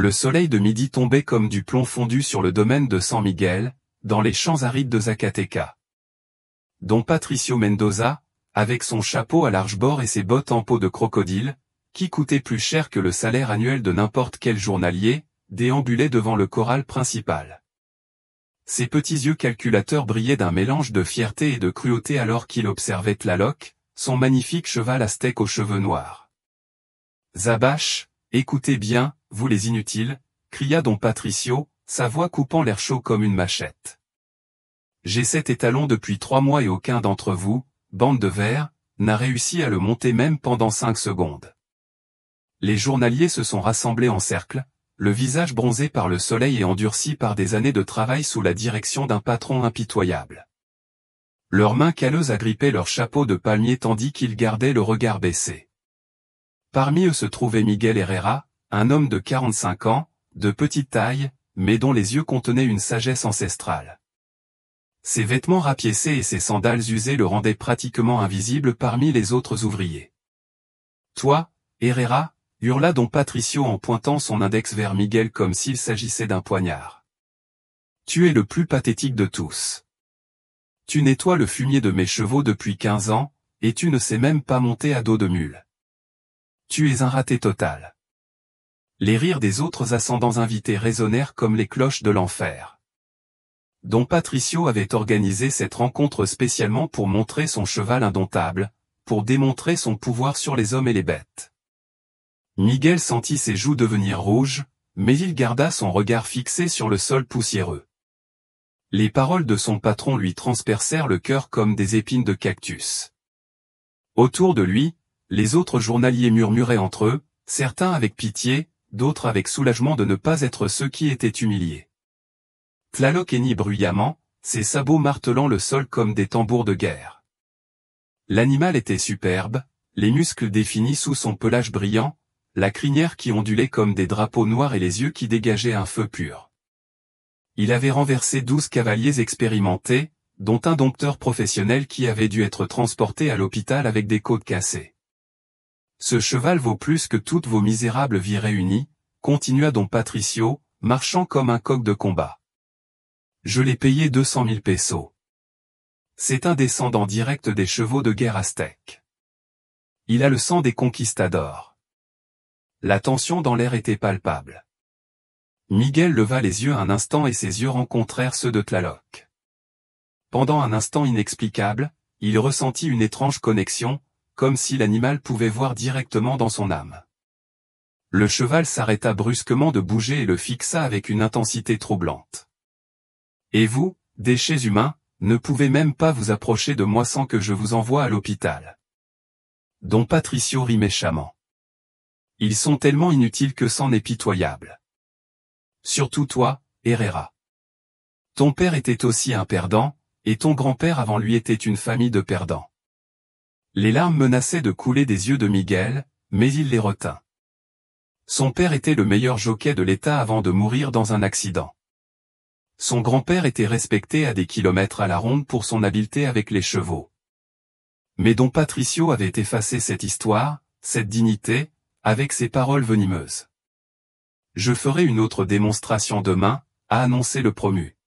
Le soleil de midi tombait comme du plomb fondu sur le domaine de San Miguel, dans les champs arides de Zacatecas. Don Patricio Mendoza, avec son chapeau à large bord et ses bottes en peau de crocodile, qui coûtaient plus cher que le salaire annuel de n'importe quel journalier, déambulait devant le corral principal. Ses petits yeux calculateurs brillaient d'un mélange de fierté et de cruauté alors qu'il observait Tlaloc, son magnifique cheval aztèque aux cheveux noirs. « Zabache, écoutez bien, vous les inutiles !» cria Don Patricio, sa voix coupant l'air chaud comme une machette. « J'ai cet étalon depuis 3 mois et aucun d'entre vous, bande de vers, n'a réussi à le monter même pendant 5 secondes. » Les journaliers se sont rassemblés en cercle, le visage bronzé par le soleil et endurci par des années de travail sous la direction d'un patron impitoyable. Leurs mains calleuses agrippaient leurs chapeaux de palmier tandis qu'ils gardaient le regard baissé. Parmi eux se trouvait Miguel Herrera, un homme de 45 ans, de petite taille, mais dont les yeux contenaient une sagesse ancestrale. Ses vêtements rapiécés et ses sandales usées le rendaient pratiquement invisible parmi les autres ouvriers. « Toi, Herrera !» hurla Don Patricio en pointant son index vers Miguel comme s'il s'agissait d'un poignard. « Tu es le plus pathétique de tous. Tu nettoies le fumier de mes chevaux depuis 15 ans, et tu ne sais même pas monter à dos de mule. Tu es un raté total. » Les rires des autres ascendants invités résonnèrent comme les cloches de l'enfer. Don Patricio avait organisé cette rencontre spécialement pour montrer son cheval indomptable, pour démontrer son pouvoir sur les hommes et les bêtes. Miguel sentit ses joues devenir rouges, mais il garda son regard fixé sur le sol poussiéreux. Les paroles de son patron lui transpercèrent le cœur comme des épines de cactus. Autour de lui, les autres journaliers murmuraient entre eux, certains avec pitié, d'autres avec soulagement de ne pas être ceux qui étaient humiliés. Tlaloc hennit bruyamment, ses sabots martelant le sol comme des tambours de guerre. L'animal était superbe, les muscles définis sous son pelage brillant, la crinière qui ondulait comme des drapeaux noirs et les yeux qui dégageaient un feu pur. Il avait renversé 12 cavaliers expérimentés, dont un dompteur professionnel qui avait dû être transporté à l'hôpital avec des côtes cassées. Ce cheval vaut plus que toutes vos misérables vies réunies, continua Don Patricio, marchant comme un coq de combat. Je l'ai payé 200 000 pesos. C'est un descendant direct des chevaux de guerre aztèques. Il a le sang des conquistadors. La tension dans l'air était palpable. Miguel leva les yeux un instant et ses yeux rencontrèrent ceux de Tlaloc. Pendant un instant inexplicable, il ressentit une étrange connexion, comme si l'animal pouvait voir directement dans son âme. Le cheval s'arrêta brusquement de bouger et le fixa avec une intensité troublante. « Et vous, déchets humains, ne pouvez même pas vous approcher de moi sans que je vous envoie à l'hôpital. » Don Patricio rit méchamment. Ils sont tellement inutiles que c'en est pitoyable. Surtout toi, Herrera. Ton père était aussi un perdant, et ton grand-père avant lui était une famille de perdants. Les larmes menaçaient de couler des yeux de Miguel, mais il les retint. Son père était le meilleur jockey de l'État avant de mourir dans un accident. Son grand-père était respecté à des kilomètres à la ronde pour son habileté avec les chevaux. Mais Don Patricio avait effacé cette histoire, cette dignité, avec ses paroles venimeuses. « Je ferai une autre démonstration demain », a annoncé le promu.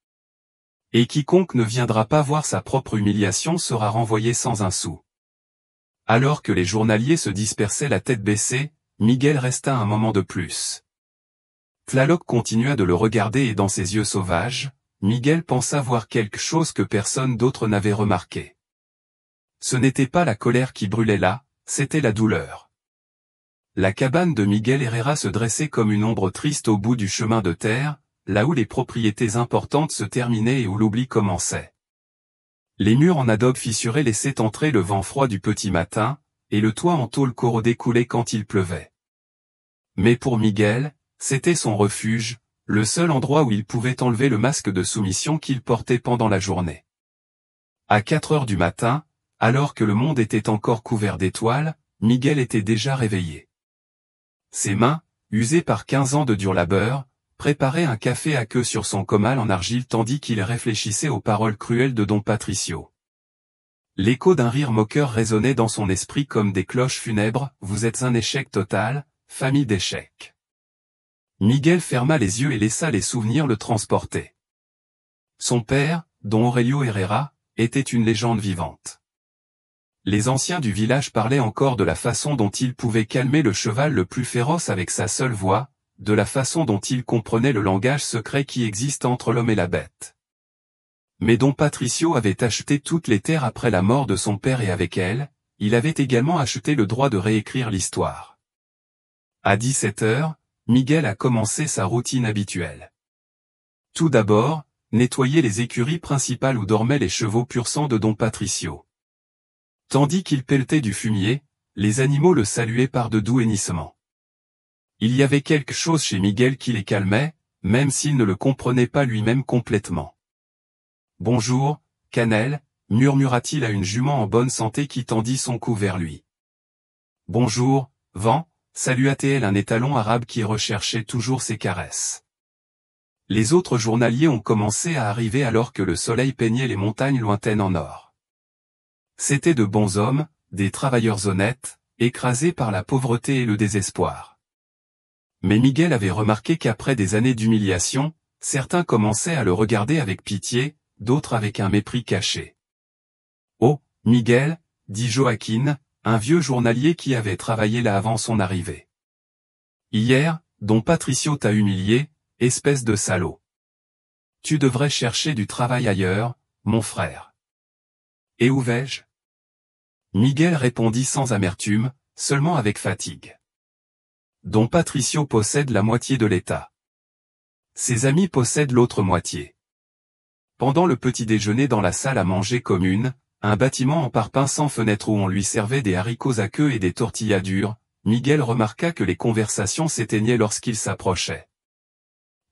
« Et quiconque ne viendra pas voir sa propre humiliation sera renvoyé sans un sou. » Alors que les journaliers se dispersaient la tête baissée, Miguel resta un moment de plus. Tlaloc continua de le regarder et dans ses yeux sauvages, Miguel pensa voir quelque chose que personne d'autre n'avait remarqué. Ce n'était pas la colère qui brûlait là, c'était la douleur. La cabane de Miguel Herrera se dressait comme une ombre triste au bout du chemin de terre, là où les propriétés importantes se terminaient et où l'oubli commençait. Les murs en adobe fissurés laissaient entrer le vent froid du petit matin, et le toit en tôle corrodé coulait quand il pleuvait. Mais pour Miguel, c'était son refuge, le seul endroit où il pouvait enlever le masque de soumission qu'il portait pendant la journée. À 4 heures du matin, alors que le monde était encore couvert d'étoiles, Miguel était déjà réveillé. Ses mains, usées par 15 ans de dur labeur, préparaient un café à queue sur son comal en argile tandis qu'il réfléchissait aux paroles cruelles de Don Patricio. L'écho d'un rire moqueur résonnait dans son esprit comme des cloches funèbres. « Vous êtes un échec total, famille d'échecs. » Miguel ferma les yeux et laissa les souvenirs le transporter. Son père, Don Aurelio Herrera, était une légende vivante. Les anciens du village parlaient encore de la façon dont il pouvait calmer le cheval le plus féroce avec sa seule voix, de la façon dont il comprenait le langage secret qui existe entre l'homme et la bête. Mais Don Patricio avait acheté toutes les terres après la mort de son père et avec elle, il avait également acheté le droit de réécrire l'histoire. À 17 heures, Miguel a commencé sa routine habituelle. Tout d'abord, nettoyer les écuries principales où dormaient les chevaux pur sang de Don Patricio. Tandis qu'il pelletait du fumier, les animaux le saluaient par de doux hennissements. Il y avait quelque chose chez Miguel qui les calmait, même s'il ne le comprenait pas lui-même complètement. « Bonjour, Cannelle », murmura-t-il à une jument en bonne santé qui tendit son cou vers lui. « Bonjour, Vent », salua-t-elle un étalon arabe qui recherchait toujours ses caresses. Les autres journaliers ont commencé à arriver alors que le soleil peignait les montagnes lointaines en or. C'étaient de bons hommes, des travailleurs honnêtes, écrasés par la pauvreté et le désespoir. Mais Miguel avait remarqué qu'après des années d'humiliation, certains commençaient à le regarder avec pitié, d'autres avec un mépris caché. « Oh, Miguel », dit Joaquin, un vieux journalier qui avait travaillé là avant son arrivée. « Hier, Don Patricio t'a humilié, espèce de salaud. Tu devrais chercher du travail ailleurs, mon frère. » « Et où vais-je » Miguel répondit sans amertume, seulement avec fatigue. Don Patricio possède la moitié de l'État. Ses amis possèdent l'autre moitié. Pendant le petit déjeuner dans la salle à manger commune, un bâtiment en parpaing sans fenêtre où on lui servait des haricots à queue et des tortillas dures, Miguel remarqua que les conversations s'éteignaient lorsqu'il s'approchait.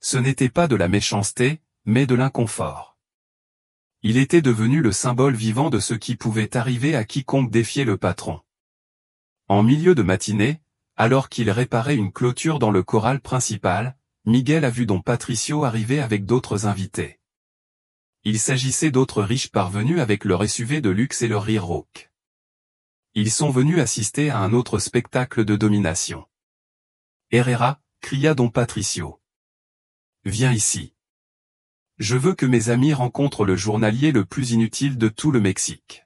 Ce n'était pas de la méchanceté, mais de l'inconfort. Il était devenu le symbole vivant de ce qui pouvait arriver à quiconque défiait le patron. En milieu de matinée, alors qu'il réparait une clôture dans le corral principal, Miguel a vu Don Patricio arriver avec d'autres invités. Il s'agissait d'autres riches parvenus avec leur SUV de luxe et leur rire rauque. Ils sont venus assister à un autre spectacle de domination. « Herrera », cria Don Patricio. « Viens ici. Je veux que mes amis rencontrent le journalier le plus inutile de tout le Mexique. »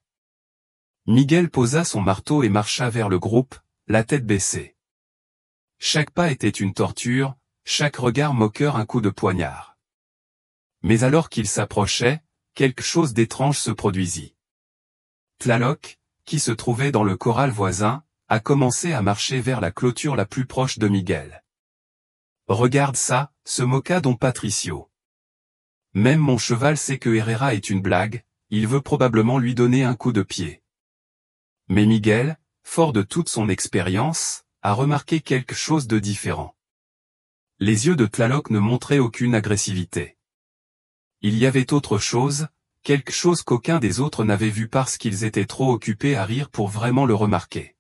Miguel posa son marteau et marcha vers le groupe, la tête baissée. Chaque pas était une torture, chaque regard moqueur un coup de poignard. Mais alors qu'il s'approchait, quelque chose d'étrange se produisit. Tlaloc, qui se trouvait dans le corral voisin, a commencé à marcher vers la clôture la plus proche de Miguel. « Regarde ça », se moqua Don Patricio. « Même mon cheval sait que Herrera est une blague, il veut probablement lui donner un coup de pied. » Mais Miguel, fort de toute son expérience, a remarqué quelque chose de différent. Les yeux de Tlaloc ne montraient aucune agressivité. Il y avait autre chose, quelque chose qu'aucun des autres n'avait vu parce qu'ils étaient trop occupés à rire pour vraiment le remarquer.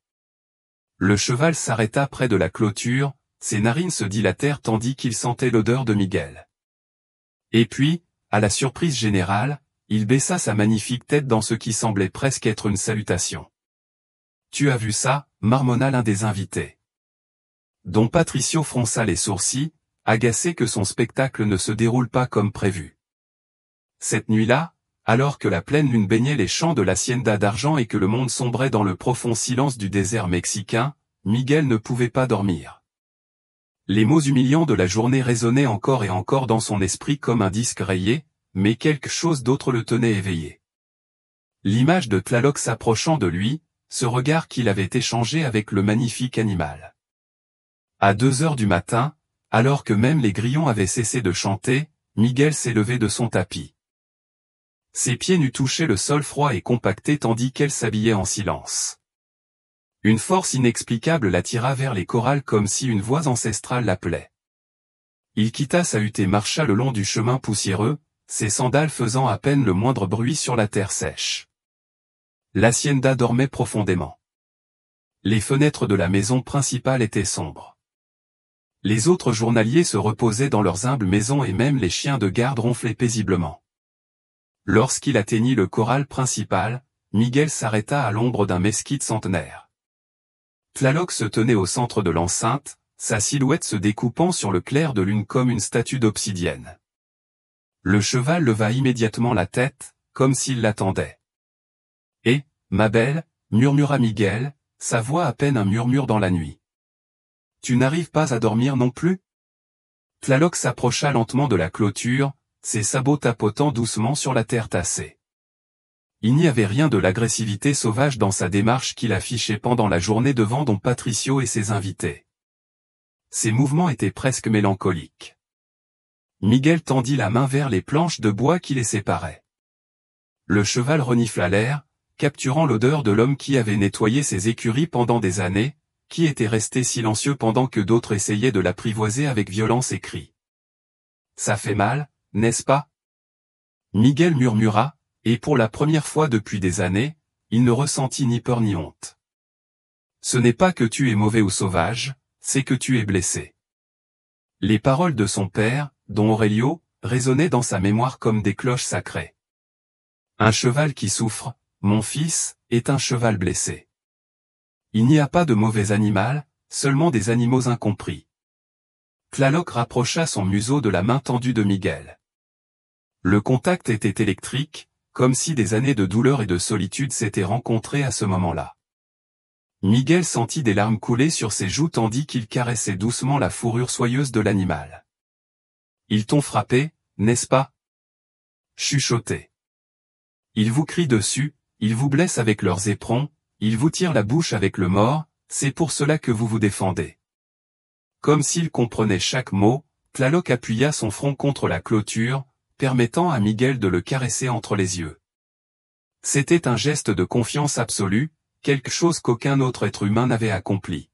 Le cheval s'arrêta près de la clôture, ses narines se dilatèrent tandis qu'il sentait l'odeur de Miguel. Et puis, à la surprise générale, il baissa sa magnifique tête dans ce qui semblait presque être une salutation. « Tu as vu ça » marmonna l'un des invités. Don Patricio fronça les sourcils, agacé que son spectacle ne se déroule pas comme prévu. Cette nuit-là, alors que la pleine lune baignait les champs de l'hacienda d'argent et que le monde sombrait dans le profond silence du désert mexicain, Miguel ne pouvait pas dormir. Les mots humiliants de la journée résonnaient encore et encore dans son esprit comme un disque rayé, mais quelque chose d'autre le tenait éveillé. L'image de Tlaloc s'approchant de lui, ce regard qu'il avait échangé avec le magnifique animal. À 2 heures du matin, alors que même les grillons avaient cessé de chanter, Miguel s'est levé de son tapis. Ses pieds nus touchaient le sol froid et compacté tandis qu'elle s'habillait en silence. Une force inexplicable l'attira vers les corrals comme si une voix ancestrale l'appelait. Il quitta sa hutte et marcha le long du chemin poussiéreux, ses sandales faisant à peine le moindre bruit sur la terre sèche. L'hacienda dormait profondément. Les fenêtres de la maison principale étaient sombres. Les autres journaliers se reposaient dans leurs humbles maisons et même les chiens de garde ronflaient paisiblement. Lorsqu'il atteignit le corral principal, Miguel s'arrêta à l'ombre d'un mesquite centenaire. Tlaloc se tenait au centre de l'enceinte, sa silhouette se découpant sur le clair de lune comme une statue d'obsidienne. Le cheval leva immédiatement la tête, comme s'il l'attendait. « Eh, ma belle » murmura Miguel, sa voix à peine un murmure dans la nuit. « Tu n'arrives pas à dormir non plus ?» Tlaloc s'approcha lentement de la clôture, ses sabots tapotant doucement sur la terre tassée. Il n'y avait rien de l'agressivité sauvage dans sa démarche qu'il affichait pendant la journée devant Don Patricio et ses invités. Ses mouvements étaient presque mélancoliques. Miguel tendit la main vers les planches de bois qui les séparaient. Le cheval renifla l'air, capturant l'odeur de l'homme qui avait nettoyé ses écuries pendant des années, qui était resté silencieux pendant que d'autres essayaient de l'apprivoiser avec violence et cris. « Ça fait mal, n'est-ce pas ?» Miguel murmura, et pour la première fois depuis des années, il ne ressentit ni peur ni honte. « Ce n'est pas que tu es mauvais ou sauvage, c'est que tu es blessé. » Les paroles de son père, Don Aurelio, résonnaient dans sa mémoire comme des cloches sacrées. Un cheval qui souffre, mon fils, est un cheval blessé. Il n'y a pas de mauvais animal, seulement des animaux incompris. Tlaloc rapprocha son museau de la main tendue de Miguel. Le contact était électrique, comme si des années de douleur et de solitude s'étaient rencontrées à ce moment-là. Miguel sentit des larmes couler sur ses joues tandis qu'il caressait doucement la fourrure soyeuse de l'animal. « Ils t'ont frappé, n'est-ce pas ?» Chuchotait. « Ils vous crient dessus, ils vous blessent avec leurs éperons, ils vous tirent la bouche avec le mors, c'est pour cela que vous vous défendez. » Comme s'il comprenait chaque mot, Tlaloc appuya son front contre la clôture, permettant à Miguel de le caresser entre les yeux. C'était un geste de confiance absolue, quelque chose qu'aucun autre être humain n'avait accompli.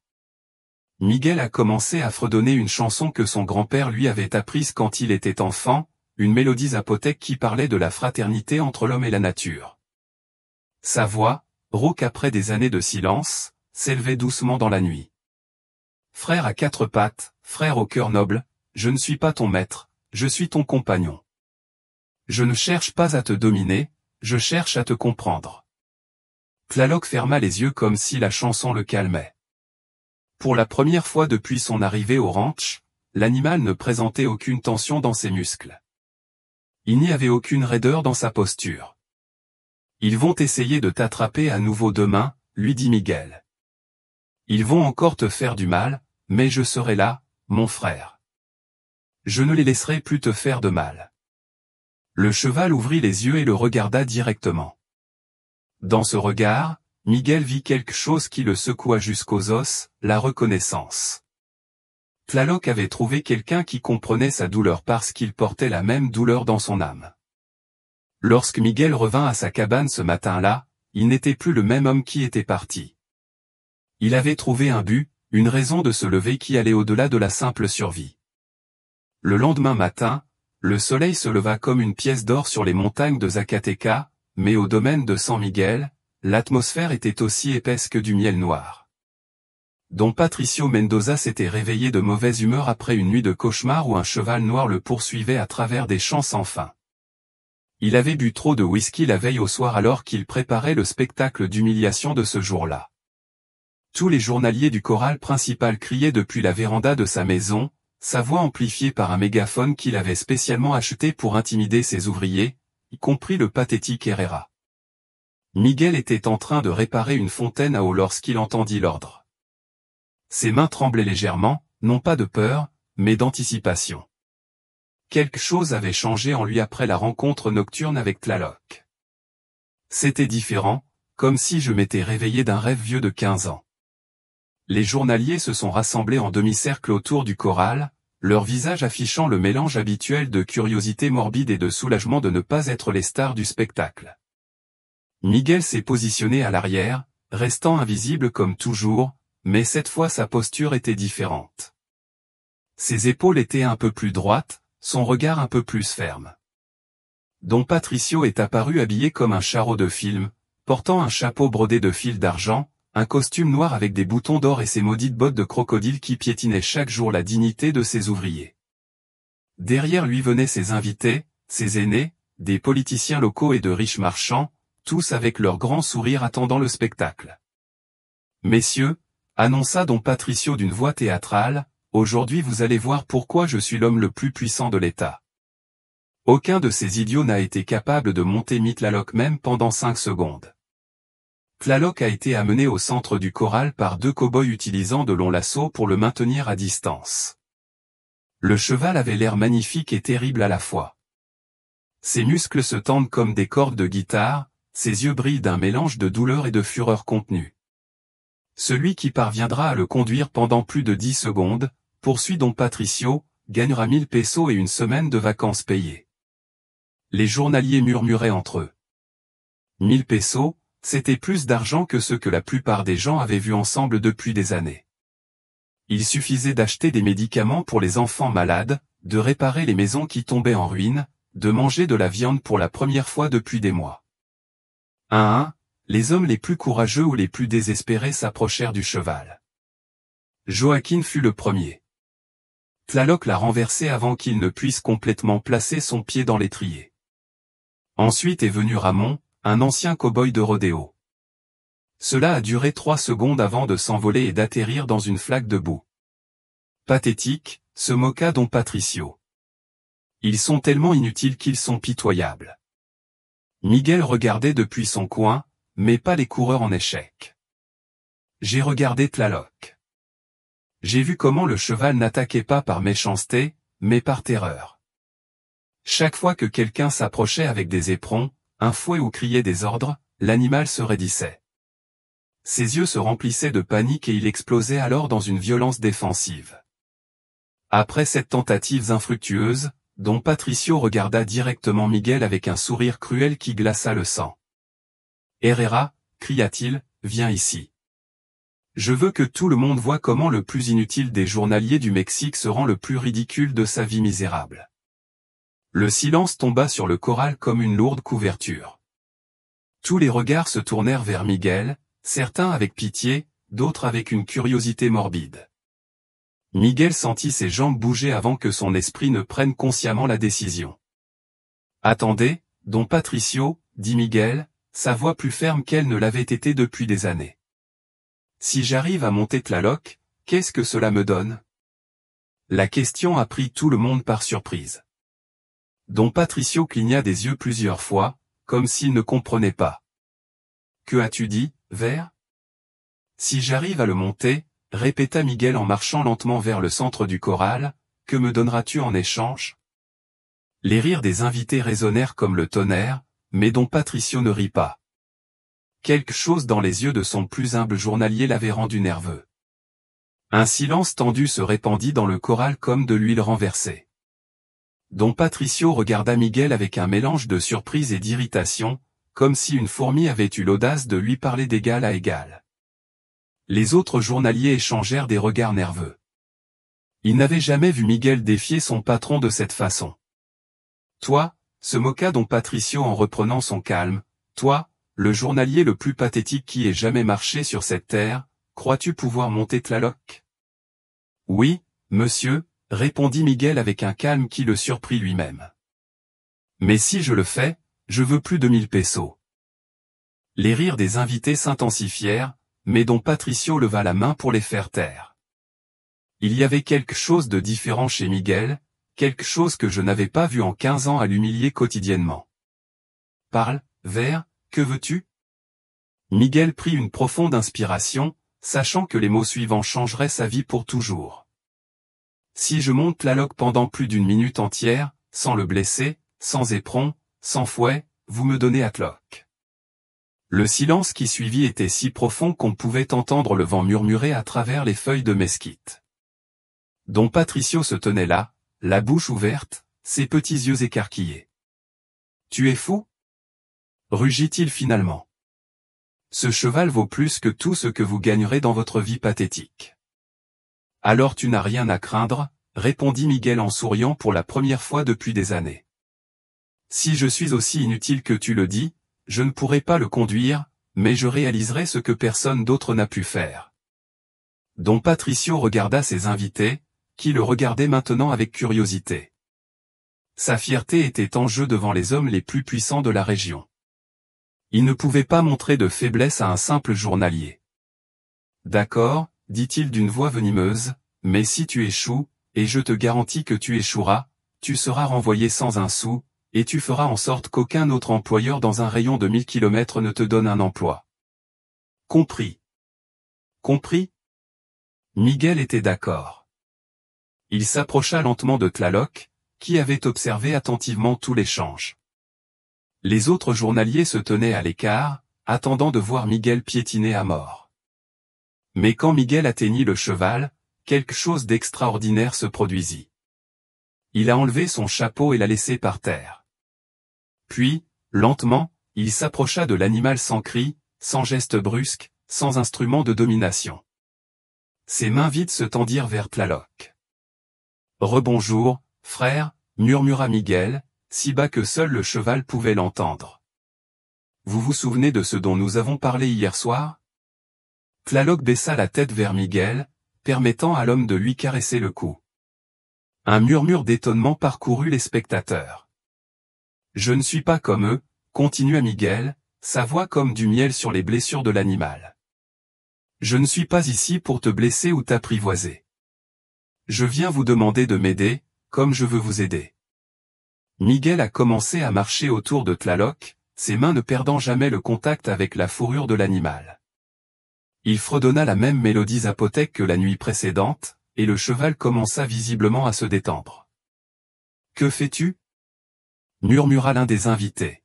Miguel a commencé à fredonner une chanson que son grand-père lui avait apprise quand il était enfant, une mélodie zapotèque qui parlait de la fraternité entre l'homme et la nature. Sa voix, rauque après des années de silence, s'élevait doucement dans la nuit. « Frère à quatre pattes, frère au cœur noble, je ne suis pas ton maître, je suis ton compagnon. Je ne cherche pas à te dominer, je cherche à te comprendre. » Tlaloc ferma les yeux comme si la chanson le calmait. Pour la première fois depuis son arrivée au ranch, l'animal ne présentait aucune tension dans ses muscles. Il n'y avait aucune raideur dans sa posture. « Ils vont essayer de t'attraper à nouveau demain, » lui dit Miguel. « Ils vont encore te faire du mal, mais je serai là, mon frère. Je ne les laisserai plus te faire de mal. » Le cheval ouvrit les yeux et le regarda directement. Dans ce regard, Miguel vit quelque chose qui le secoua jusqu'aux os, la reconnaissance. Tlaloc avait trouvé quelqu'un qui comprenait sa douleur parce qu'il portait la même douleur dans son âme. Lorsque Miguel revint à sa cabane ce matin-là, il n'était plus le même homme qui était parti. Il avait trouvé un but, une raison de se lever qui allait au-delà de la simple survie. Le lendemain matin, le soleil se leva comme une pièce d'or sur les montagnes de Zacatecas, mais au domaine de San Miguel, l'atmosphère était aussi épaisse que du miel noir. Don Patricio Mendoza s'était réveillé de mauvaise humeur après une nuit de cauchemar où un cheval noir le poursuivait à travers des champs sans fin. Il avait bu trop de whisky la veille au soir alors qu'il préparait le spectacle d'humiliation de ce jour-là. Tous les journaliers du corral principal criaient depuis la véranda de sa maison, sa voix amplifiée par un mégaphone qu'il avait spécialement acheté pour intimider ses ouvriers, y compris le pathétique Herrera. Miguel était en train de réparer une fontaine à eau lorsqu'il entendit l'ordre. Ses mains tremblaient légèrement, non pas de peur, mais d'anticipation. Quelque chose avait changé en lui après la rencontre nocturne avec Tlaloc. C'était différent, comme si je m'étais réveillé d'un rêve vieux de 15 ans. Les journaliers se sont rassemblés en demi-cercle autour du corral, leur visage affichant le mélange habituel de curiosité morbide et de soulagement de ne pas être les stars du spectacle. Miguel s'est positionné à l'arrière, restant invisible comme toujours, mais cette fois sa posture était différente. Ses épaules étaient un peu plus droites, son regard un peu plus ferme. Don Patricio est apparu habillé comme un charreau de film, portant un chapeau brodé de fils d'argent, un costume noir avec des boutons d'or et ses maudites bottes de crocodile qui piétinaient chaque jour la dignité de ses ouvriers. Derrière lui venaient ses invités, ses aînés, des politiciens locaux et de riches marchands, tous avec leurs grands sourires attendant le spectacle. « Messieurs » annonça Don Patricio d'une voix théâtrale, aujourd'hui vous allez voir pourquoi je suis l'homme le plus puissant de l'État. Aucun de ces idiots n'a été capable de monter Tlaloc même pendant 5 secondes. Tlaloc a été amené au centre du corral par 2 cow-boys utilisant de longs lassos pour le maintenir à distance. Le cheval avait l'air magnifique et terrible à la fois. Ses muscles se tendent comme des cordes de guitare, ses yeux brillent d'un mélange de douleur et de fureur contenue. Celui qui parviendra à le conduire pendant plus de 10 secondes, poursuit Don Patricio, gagnera 1000 pesos et une semaine de vacances payées. Les journaliers murmuraient entre eux. 1000 pesos, c'était plus d'argent que ce que la plupart des gens avaient vu ensemble depuis des années. Il suffisait d'acheter des médicaments pour les enfants malades, de réparer les maisons qui tombaient en ruine, de manger de la viande pour la première fois depuis des mois. Un à un, les hommes les plus courageux ou les plus désespérés s'approchèrent du cheval. Joaquin fut le premier. Tlaloc l'a renversé avant qu'il ne puisse complètement placer son pied dans l'étrier. Ensuite est venu Ramon, un ancien cow-boy de rodéo. Cela a duré 3 secondes avant de s'envoler et d'atterrir dans une flaque de boue. Pathétique, se moqua Don Patricio. Ils sont tellement inutiles qu'ils sont pitoyables. Miguel regardait depuis son coin, mais pas les coureurs en échec. J'ai regardé Tlaloc. J'ai vu comment le cheval n'attaquait pas par méchanceté, mais par terreur. Chaque fois que quelqu'un s'approchait avec des éperons, un fouet ou criait des ordres, l'animal se raidissait. Ses yeux se remplissaient de panique et il explosait alors dans une violence défensive. Après cette tentative infructueuse, Don Patricio regarda directement Miguel avec un sourire cruel qui glaça le sang. « Herrera, cria-t-il, viens ici. Je veux que tout le monde voie comment le plus inutile des journaliers du Mexique se rend le plus ridicule de sa vie misérable. » Le silence tomba sur le corral comme une lourde couverture. Tous les regards se tournèrent vers Miguel, certains avec pitié, d'autres avec une curiosité morbide. Miguel sentit ses jambes bouger avant que son esprit ne prenne consciemment la décision. « Attendez, Don Patricio, dit Miguel, sa voix plus ferme qu'elle ne l'avait été depuis des années. Si j'arrive à monter Tlaloc, qu'est-ce que cela me donne ? La question a pris tout le monde par surprise. Don Patricio cligna des yeux plusieurs fois, comme s'il ne comprenait pas. « Que as-tu dit, Vert ? Si j'arrive à le monter, répéta Miguel en marchant lentement vers le centre du corral, que me donneras-tu en échange ? Les rires des invités résonnèrent comme le tonnerre, mais Don Patricio ne rit pas. Quelque chose dans les yeux de son plus humble journalier l'avait rendu nerveux. Un silence tendu se répandit dans le corral comme de l'huile renversée. Don Patricio regarda Miguel avec un mélange de surprise et d'irritation, comme si une fourmi avait eu l'audace de lui parler d'égal à égal. Les autres journaliers échangèrent des regards nerveux. Ils n'avaient jamais vu Miguel défier son patron de cette façon. « Toi » se moqua Don Patricio en reprenant son calme, « toi, le journalier le plus pathétique qui ait jamais marché sur cette terre, crois-tu pouvoir monter Tlaloc ?»« Oui, monsieur, » répondit Miguel avec un calme qui le surprit lui-même. « Mais si je le fais, je veux plus de 1000 pesos. » Les rires des invités s'intensifièrent, mais Don Patricio leva la main pour les faire taire. Il y avait quelque chose de différent chez Miguel, quelque chose que je n'avais pas vu en 15 ans à l'humilier quotidiennement. « Parle, Vert, que veux-tu » Miguel prit une profonde inspiration, sachant que les mots suivants changeraient sa vie pour toujours. « Si je monte Tlaloc pendant plus d'une minute entière, sans le blesser, sans éperon, sans fouet, vous me donnez à Tlaloc. » Le silence qui suivit était si profond qu'on pouvait entendre le vent murmurer à travers les feuilles de mesquite. Don Patricio se tenait là, la bouche ouverte, ses petits yeux écarquillés. « Tu es fou » rugit-il finalement. « Ce cheval vaut plus que tout ce que vous gagnerez dans votre vie pathétique. »« Alors tu n'as rien à craindre, » répondit Miguel en souriant pour la première fois depuis des années. « Si je suis aussi inutile que tu le dis, je ne pourrai pas le conduire, mais je réaliserai ce que personne d'autre n'a pu faire. » Don Patricio regarda ses invités, qui le regardaient maintenant avec curiosité. Sa fierté était en jeu devant les hommes les plus puissants de la région. Il ne pouvait pas montrer de faiblesse à un simple journalier. « D'accord, dit-il d'une voix venimeuse, Mais si tu échoues, et je te garantis que tu échoueras, tu seras renvoyé sans un sou, et tu feras en sorte qu'aucun autre employeur dans un rayon de 1000 km ne te donne un emploi. Compris. Compris? Miguel était d'accord. Il s'approcha lentement de Tlaloc, qui avait observé attentivement tout l'échange. Les autres journaliers se tenaient à l'écart, attendant de voir Miguel piétiner à mort. Mais quand Miguel atteignit le cheval, quelque chose d'extraordinaire se produisit. Il a enlevé son chapeau et l'a laissé par terre. Puis, lentement, il s'approcha de l'animal sans cri, sans geste brusque, sans instrument de domination. Ses mains vides se tendirent vers Tlaloc. « Rebonjour, frère », murmura Miguel, si bas que seul le cheval pouvait l'entendre. « Vous vous souvenez de ce dont nous avons parlé hier soir ?» Tlaloc baissa la tête vers Miguel, permettant à l'homme de lui caresser le cou. Un murmure d'étonnement parcourut les spectateurs. « Je ne suis pas comme eux », continua Miguel, sa voix comme du miel sur les blessures de l'animal. « Je ne suis pas ici pour te blesser ou t'apprivoiser. Je viens vous demander de m'aider, comme je veux vous aider. » Miguel a commencé à marcher autour de Tlaloc, ses mains ne perdant jamais le contact avec la fourrure de l'animal. Il fredonna la même mélodie zapothèque que la nuit précédente, et le cheval commença visiblement à se détendre. « Que fais-tu » murmura l'un des invités.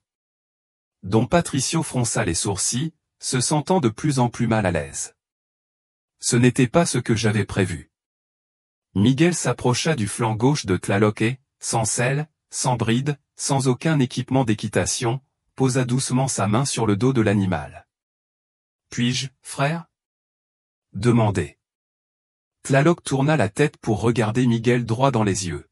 Don Patricio fronça les sourcils, se sentant de plus en plus mal à l'aise. Ce n'était pas ce que j'avais prévu. Miguel s'approcha du flanc gauche de Tlaloc et, sans selle, sans bride, sans aucun équipement d'équitation, posa doucement sa main sur le dos de l'animal. « Puis-je, frère » demandai. Tlaloc tourna la tête pour regarder Miguel droit dans les yeux.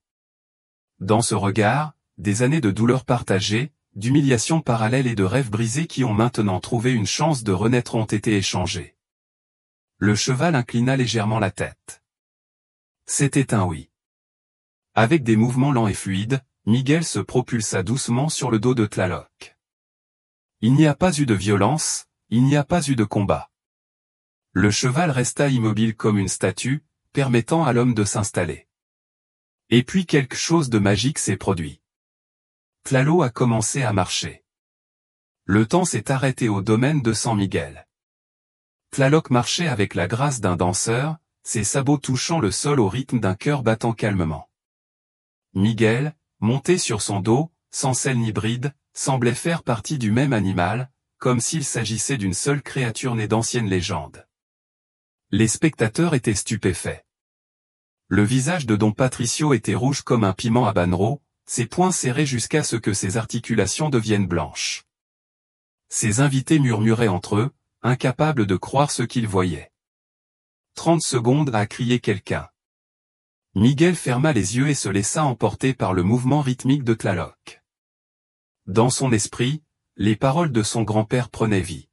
Dans ce regard, des années de douleurs partagées, d'humiliations parallèles et de rêves brisés qui ont maintenant trouvé une chance de renaître ont été échangés. Le cheval inclina légèrement la tête. C'était un oui. Avec des mouvements lents et fluides, Miguel se propulsa doucement sur le dos de Tlaloc. Il n'y a pas eu de violence, il n'y a pas eu de combat. Le cheval resta immobile comme une statue, permettant à l'homme de s'installer. Et puis quelque chose de magique s'est produit. Tlaloc a commencé à marcher. Le temps s'est arrêté au domaine de San Miguel. Tlaloc marchait avec la grâce d'un danseur, ses sabots touchant le sol au rythme d'un cœur battant calmement. Miguel, monté sur son dos, sans selle ni bride, semblait faire partie du même animal, comme s'il s'agissait d'une seule créature née d'anciennes légendes. Les spectateurs étaient stupéfaits. Le visage de Don Patricio était rouge comme un piment habanero, ses poings serrés jusqu'à ce que ses articulations deviennent blanches. Ses invités murmuraient entre eux, incapables de croire ce qu'ils voyaient. 30 secondes à crier quelqu'un. Miguel ferma les yeux et se laissa emporter par le mouvement rythmique de Tlaloc. Dans son esprit, les paroles de son grand-père prenaient vie.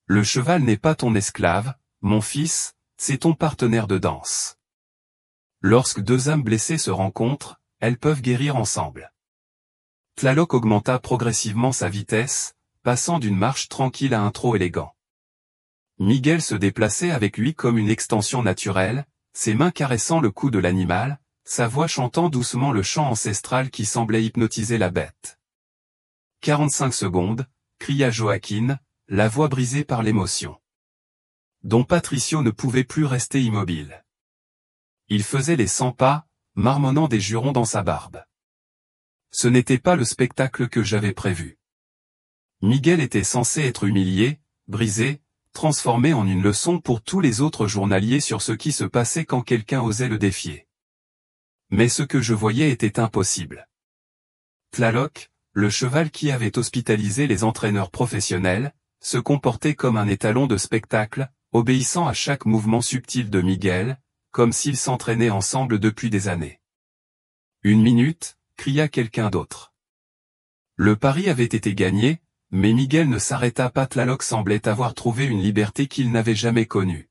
Le cheval n'est pas ton esclave, mon fils, c'est ton partenaire de danse. Lorsque deux âmes blessées se rencontrent, elles peuvent guérir ensemble. Tlaloc augmenta progressivement sa vitesse, passant d'une marche tranquille à un trot élégant. Miguel se déplaçait avec lui comme une extension naturelle, ses mains caressant le cou de l'animal, sa voix chantant doucement le chant ancestral qui semblait hypnotiser la bête. 45 secondes, cria Joaquin, la voix brisée par l'émotion. Don Patricio ne pouvait plus rester immobile. Il faisait les 100 pas, marmonnant des jurons dans sa barbe. Ce n'était pas le spectacle que j'avais prévu. Miguel était censé être humilié, brisé, transformé en une leçon pour tous les autres journaliers sur ce qui se passait quand quelqu'un osait le défier. Mais ce que je voyais était impossible. Tlaloc, le cheval qui avait hospitalisé les entraîneurs professionnels, se comportait comme un étalon de spectacle, obéissant à chaque mouvement subtil de Miguel, comme s'ils s'entraînaient ensemble depuis des années. « 1 minute », cria quelqu'un d'autre. Le pari avait été gagné, mais Miguel ne s'arrêta pas. Tlaloc semblait avoir trouvé une liberté qu'il n'avait jamais connue.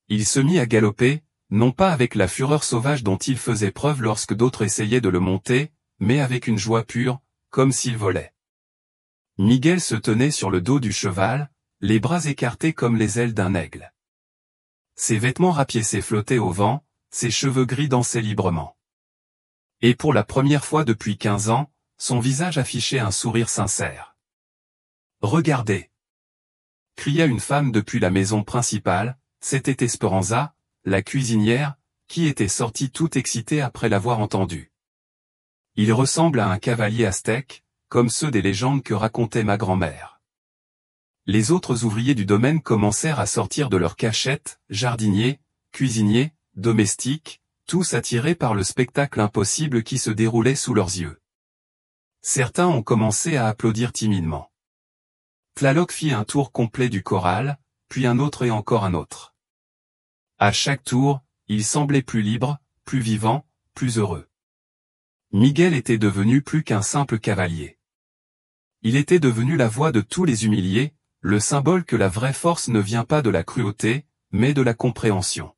Il se mit à galoper, non pas avec la fureur sauvage dont il faisait preuve lorsque d'autres essayaient de le monter, mais avec une joie pure, comme s'il volait. Miguel se tenait sur le dos du cheval, les bras écartés comme les ailes d'un aigle. Ses vêtements rapiécés flottaient au vent, ses cheveux gris dansaient librement. Et pour la première fois depuis 15 ans, son visage affichait un sourire sincère. « Regardez !» cria une femme depuis la maison principale, c'était Esperanza, la cuisinière, qui était sortie toute excitée après l'avoir entendu. Il ressemble à un cavalier aztèque, comme ceux des légendes que racontait ma grand-mère. Les autres ouvriers du domaine commencèrent à sortir de leurs cachettes, jardiniers, cuisiniers, domestiques, tous attirés par le spectacle impossible qui se déroulait sous leurs yeux. Certains ont commencé à applaudir timidement. Tlaloc fit un tour complet du corral, puis un autre et encore un autre. À chaque tour, il semblait plus libre, plus vivant, plus heureux. Miguel était devenu plus qu'un simple cavalier. Il était devenu la voix de tous les humiliés, le symbole que la vraie force ne vient pas de la cruauté, mais de la compréhension.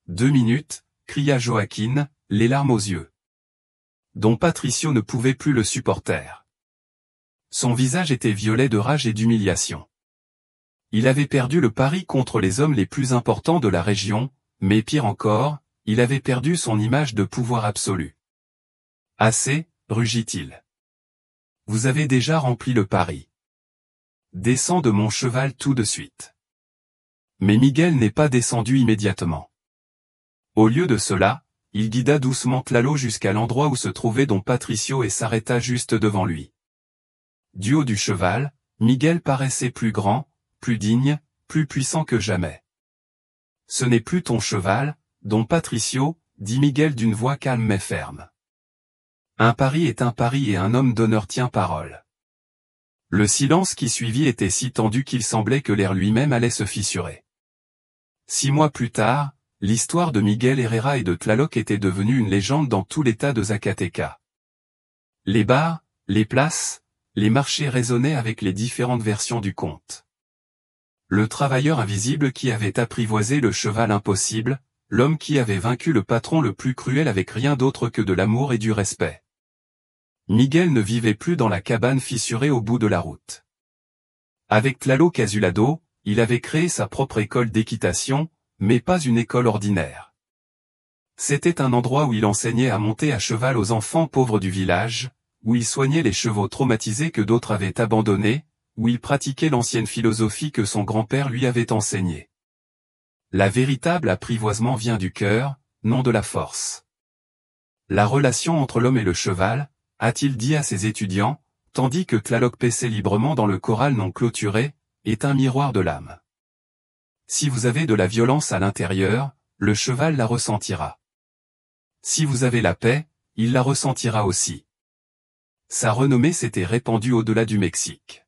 2 minutes, cria Joaquin, les larmes aux yeux. Don Patricio ne pouvait plus le supporter. Son visage était violet de rage et d'humiliation. Il avait perdu le pari contre les hommes les plus importants de la région, mais pire encore, il avait perdu son image de pouvoir absolu. « Assez, rugit-il. Vous avez déjà rempli le pari. Descends de mon cheval tout de suite. » Mais Miguel n'est pas descendu immédiatement. Au lieu de cela, il guida doucement Tlaloc jusqu'à l'endroit où se trouvait Don Patricio et s'arrêta juste devant lui. Du haut du cheval, Miguel paraissait plus grand, plus digne, plus puissant que jamais. « Ce n'est plus ton cheval, Don Patricio, dit Miguel d'une voix calme mais ferme. Un pari est un pari et un homme d'honneur tient parole. » Le silence qui suivit était si tendu qu'il semblait que l'air lui-même allait se fissurer. 6 mois plus tard, l'histoire de Miguel Herrera et de Tlaloc était devenue une légende dans tout l'état de Zacatecas. Les bars, les places, les marchés résonnaient avec les différentes versions du conte. Le travailleur invisible qui avait apprivoisé le cheval impossible, l'homme qui avait vaincu le patron le plus cruel avec rien d'autre que de l'amour et du respect. Miguel ne vivait plus dans la cabane fissurée au bout de la route. Avec Tlaloc Casulado, il avait créé sa propre école d'équitation, mais pas une école ordinaire. C'était un endroit où il enseignait à monter à cheval aux enfants pauvres du village, où il soignait les chevaux traumatisés que d'autres avaient abandonnés, où il pratiquait l'ancienne philosophie que son grand-père lui avait enseignée. La véritable apprivoisement vient du cœur, non de la force. La relation entre l'homme et le cheval, a-t-il dit à ses étudiants, tandis que Tlaloc paissait librement dans le corral non clôturé, est un miroir de l'âme. Si vous avez de la violence à l'intérieur, le cheval la ressentira. Si vous avez la paix, il la ressentira aussi. Sa renommée s'était répandue au-delà du Mexique.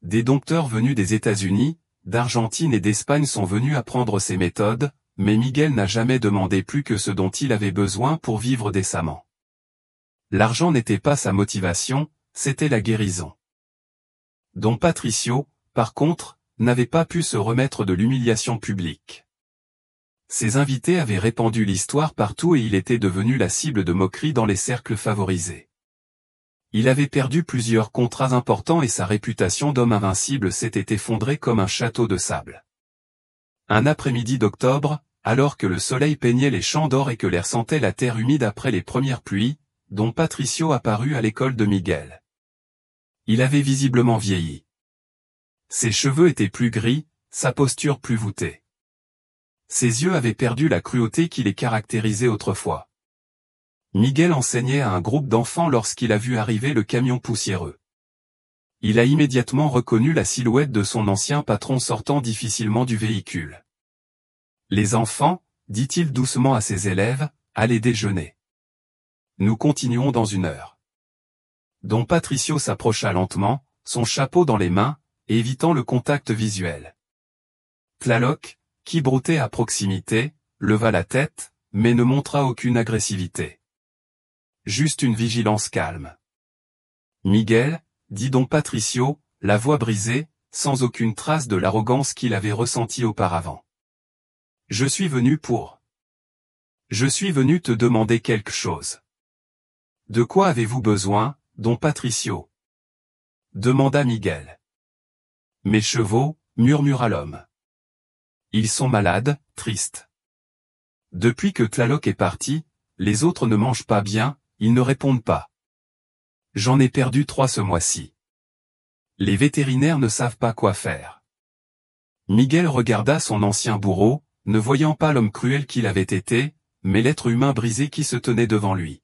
Des dompteurs venus des États-Unis, d'Argentine et d'Espagne sont venus apprendre ses méthodes, mais Miguel n'a jamais demandé plus que ce dont il avait besoin pour vivre décemment. L'argent n'était pas sa motivation, c'était la guérison. Don Patricio, par contre, n'avait pas pu se remettre de l'humiliation publique. Ses invités avaient répandu l'histoire partout et il était devenu la cible de moqueries dans les cercles favorisés. Il avait perdu plusieurs contrats importants et sa réputation d'homme invincible s'était effondrée comme un château de sable. Un après-midi d'octobre, alors que le soleil peignait les champs d'or et que l'air sentait la terre humide après les premières pluies, Don Patricio apparut à l'école de Miguel. Il avait visiblement vieilli. Ses cheveux étaient plus gris, sa posture plus voûtée. Ses yeux avaient perdu la cruauté qui les caractérisait autrefois. Miguel enseignait à un groupe d'enfants lorsqu'il a vu arriver le camion poussiéreux. Il a immédiatement reconnu la silhouette de son ancien patron sortant difficilement du véhicule. « Les enfants, dit-il doucement à ses élèves, allez déjeuner. Nous continuons dans 1 heure. » Don Patricio s'approcha lentement, son chapeau dans les mains, évitant le contact visuel. Tlaloc, qui broutait à proximité, leva la tête, mais ne montra aucune agressivité. Juste une vigilance calme. « Miguel, dit Don Patricio, la voix brisée, sans aucune trace de l'arrogance qu'il avait ressentie auparavant. Je suis venu te demander quelque chose. De quoi avez-vous besoin, Don Patricio? Demanda Miguel. Mes chevaux, murmura l'homme. Ils sont malades, tristes. Depuis que Tlaloc est parti, les autres ne mangent pas bien, ils ne répondent pas. J'en ai perdu 3 ce mois-ci. Les vétérinaires ne savent pas quoi faire. Miguel regarda son ancien bourreau, ne voyant pas l'homme cruel qu'il avait été, mais l'être humain brisé qui se tenait devant lui.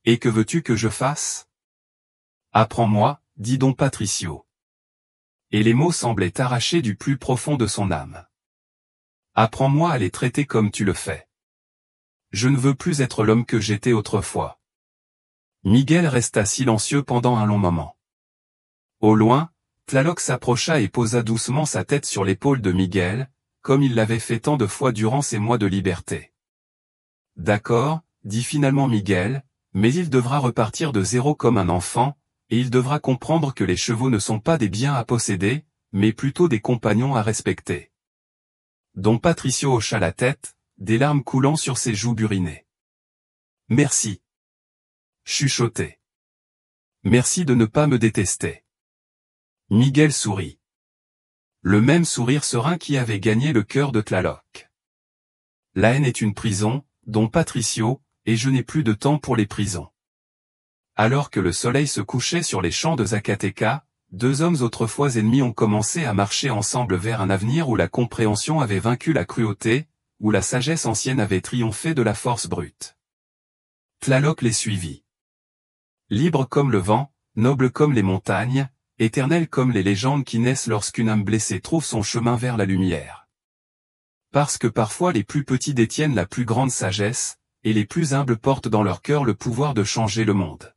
Et que veux-tu que je fasse? Apprends-moi, dit don Patricio. Et les mots semblaient arrachés du plus profond de son âme. Apprends-moi à les traiter comme tu le fais. Je ne veux plus être l'homme que j'étais autrefois. Miguel resta silencieux pendant un long moment. Au loin, Tlaloc s'approcha et posa doucement sa tête sur l'épaule de Miguel, comme il l'avait fait tant de fois durant ces mois de liberté. D'accord, dit finalement Miguel, mais il devra repartir de zéro comme un enfant, et il devra comprendre que les chevaux ne sont pas des biens à posséder, mais plutôt des compagnons à respecter. Don Patricio hocha la tête, des larmes coulant sur ses joues burinées. Merci. Chuchotait. Merci de ne pas me détester. Miguel sourit. Le même sourire serein qui avait gagné le cœur de Tlaloc. La haine est une prison, don Patricio, et je n'ai plus de temps pour les prisons. Alors que le soleil se couchait sur les champs de Zacatecas, 2 hommes autrefois ennemis ont commencé à marcher ensemble vers un avenir où la compréhension avait vaincu la cruauté, où la sagesse ancienne avait triomphé de la force brute. Tlaloc les suivit. Libre comme le vent, noble comme les montagnes, éternel comme les légendes qui naissent lorsqu'une âme blessée trouve son chemin vers la lumière. Parce que parfois les plus petits détiennent la plus grande sagesse, et les plus humbles portent dans leur cœur le pouvoir de changer le monde.